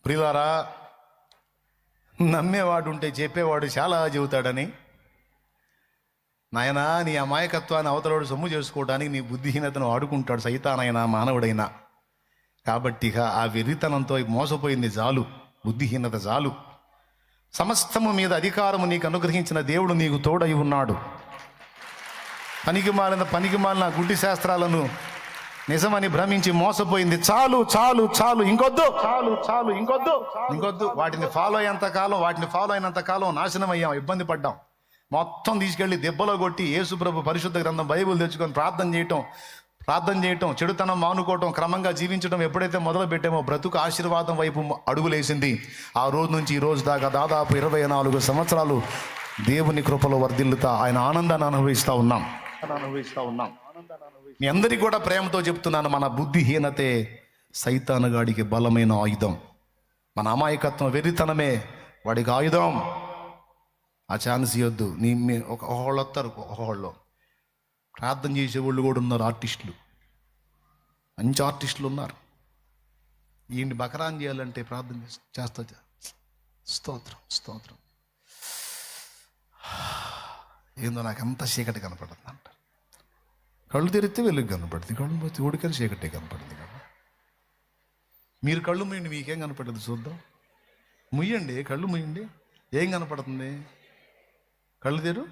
ప్రియులారా, నమ్మేవాడు ఉంటే చెప్పేవాడు చాలా చెబుతాడని, నాయనా నీ అమాయకత్వాన్ని అవతలవాడు సొమ్ము చేసుకోవడానికి నీ బుద్ధిహీనతను వాడుకుంటాడు సైతానైనా మానవుడైనా. కాబట్టి ఇక ఆ వెర్రితనంతో మోసపోయింది చాలు, బుద్ధిహీనత చాలు. సమస్తము మీద అధికారము నీకు అనుగ్రహించిన దేవుడు నీకు తోడై ఉన్నాడు. పనికిమాలిన గుడ్డి శాస్త్రాలను నిజమని భ్రమించి మోసపోయింది చాలు చాలు చాలు, ఇంకొద్దు చాలు చాలు, ఇంకొద్దు. వాటిని ఫాలో అయినంత కాలం నాశనం అయ్యాం, ఇబ్బంది పడ్డాం. మొత్తం తీసుకెళ్ళి దెబ్బలో కొట్టి యేసుప్రభు పరిశుద్ధ గ్రంథం బైబిల్ తెచ్చుకొని ప్రార్థన చేయటం, చెడుతనం మానుకోవటం, క్రమంగా జీవించడం ఎప్పుడైతే మొదలు పెట్టామో బ్రతుకు ఆశీర్వాదం వైపు అడుగులేసింది. ఆ రోజు నుంచి ఈ రోజు దాకా దాదాపు 24 సంవత్సరాలు దేవుని కృపలో వర్ధిల్లుతా ఆయన ఆనందాన్ని అనుభవిస్తూ ఉన్నాం. మీ అందరికీ కూడా ప్రేమతో చెప్తున్నాను, మన బుద్ధిహీనతే సైతానుగాడికి బలమైన ఆయుధం. మన అమాయకత్వం, వెర్రితనమే వాడికి ఆయుధం. ఆ ఛాన్స్ ఇవ్వద్దు. ఒకళ్ళు వస్తారు, ఒకళ్ళు ప్రార్థన చేసేవాళ్ళు కూడా ఉన్నారు, ఆర్టిస్టులు, మంచి ఆర్టిస్టులు ఉన్నారు. ఈయన్ని బకరాన్ చేయాలంటే ప్రార్థన చేస్తా, స్తోత్రం స్తోత్రం, ఏందో నాకు ఎంత చీకటి కనపడుతుంది అంట. కళ్ళు తెరిస్తే వెలుగు కనపడుతుంది, కళ్ళు పోతే ఉడికని చీకటి కనపడుతుంది కదా. మీరు కళ్ళు ముయ్యండి, మీకేం కనపడుతుంది చూద్దాం. ముయ్యండి, కళ్ళు ముయ్యండి, ఏం కనపడుతుంది? కళ్ళు తెరు.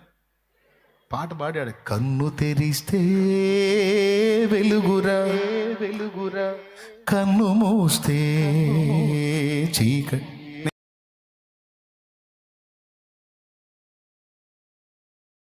పాట పాడాడు, కన్ను తెరిస్తే వెలుగురా, కన్ను మూస్తే చీకటి.